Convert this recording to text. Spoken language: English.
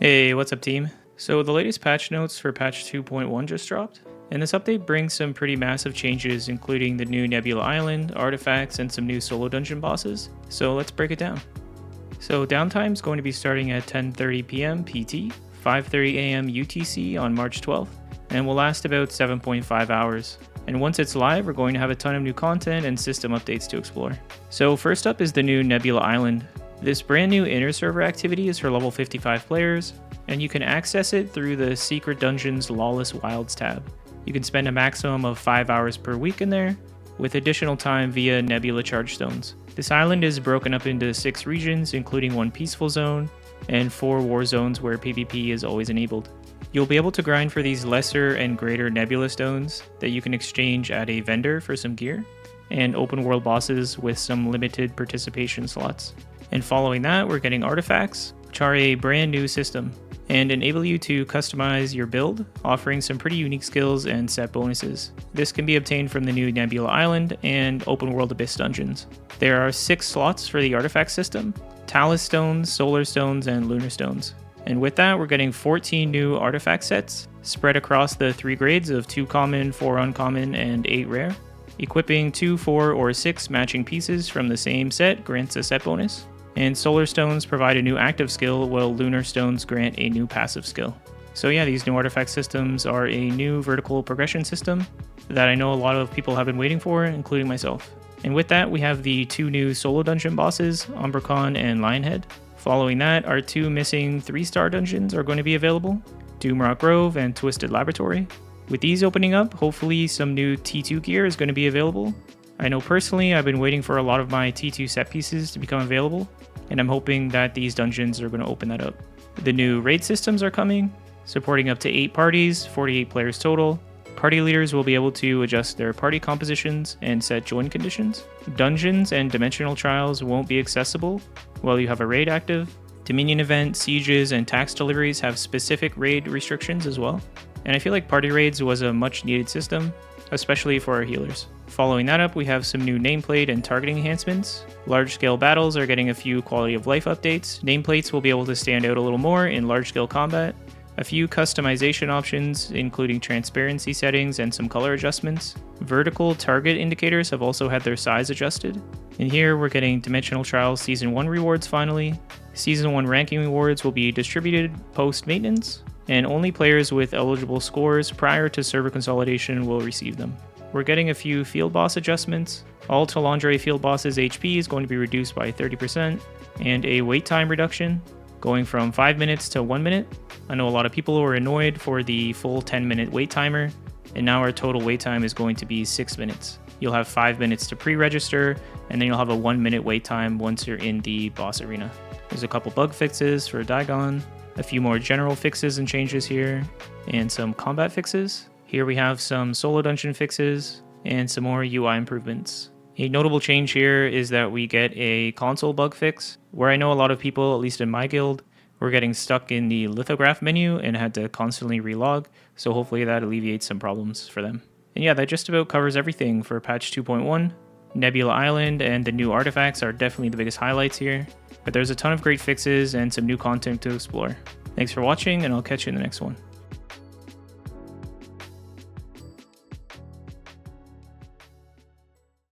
Hey, what's up team? So the latest patch notes for patch 2.1 just dropped, and this update brings some pretty massive changes including the new Nebula Island, artifacts, and some new solo dungeon bosses, so let's break it down. So downtime is going to be starting at 10:30 p.m. PT, 5:30 a.m. UTC on March 12th, and will last about 7.5 hours. And once it's live, we're going to have a ton of new content and system updates to explore. So first up is the new Nebula Island. This brand new inner server activity is for level 55 players, and you can access it through the Secret Dungeons Lawless Wilds tab. You can spend a maximum of 5 hours per week in there, with additional time via Nebula Charge Stones. This island is broken up into 6 regions, including 1 peaceful zone, and 4 war zones where PvP is always enabled. You'll be able to grind for these lesser and greater Nebula Stones that you can exchange at a vendor for some gear, and open world bosses with some limited participation slots. And following that, we're getting artifacts, which are a brand new system, and enable you to customize your build, offering some pretty unique skills and set bonuses. This can be obtained from the new Nebula Island and open world Abyss dungeons. There are 6 slots for the artifact system: Talus Stones, Solar Stones, and Lunar Stones. And with that, we're getting 14 new artifact sets spread across the 3 grades of 2 common, 4 uncommon, and 8 rare. Equipping 2, 4, or 6 matching pieces from the same set grants a set bonus. And Solar Stones provide a new active skill, while Lunar Stones grant a new passive skill. So yeah, these new artifact systems are a new vertical progression system that I know a lot of people have been waiting for, including myself. And with that, we have the 2 new solo dungeon bosses, Umbracon and Lionhead. Following that, our 2 missing 3-star dungeons are going to be available, Doomrot Grove and Twisted Laboratory. With these opening up, hopefully some new T2 gear is going to be available. I know personally I've been waiting for a lot of my T2 set pieces to become available, and I'm hoping that these dungeons are going to open that up. The new raid systems are coming, supporting up to 8 parties, 48 players total. Party leaders will be able to adjust their party compositions and set join conditions. Dungeons and dimensional trials won't be accessible while you have a raid active. Dominion event, sieges, and tax deliveries have specific raid restrictions as well. And I feel like party raids was a much needed system, especially for our healers. Following that up, we have some new nameplate and targeting enhancements. Large-scale battles are getting a few quality of life updates. Nameplates will be able to stand out a little more in large-scale combat. A few customization options, including transparency settings and some color adjustments. Vertical target indicators have also had their size adjusted. And here we're getting Dimensional Trials Season 1 rewards finally. Season 1 ranking rewards will be distributed post-maintenance, and only players with eligible scores prior to server consolidation will receive them. We're getting a few field boss adjustments. All Talandre field bosses' HP is going to be reduced by 30%, and a wait time reduction, going from 5 minutes to 1 minute. I know a lot of people were annoyed for the full 10-minute wait timer, and now our total wait time is going to be 6 minutes. You'll have 5 minutes to pre-register, and then you'll have a 1-minute wait time once you're in the boss arena. There's a couple bug fixes for Daigon, a few more general fixes and changes here, and some combat fixes. Here we have some solo dungeon fixes, and some more UI improvements. A notable change here is that we get a console bug fix, where I know a lot of people, at least in my guild, were getting stuck in the lithograph menu and had to constantly relog, so hopefully that alleviates some problems for them. And yeah, that just about covers everything for patch 2.1. Nebula Island and the new artifacts are definitely the biggest highlights here, but there's a ton of great fixes and some new content to explore. Thanks for watching, and I'll catch you in the next one.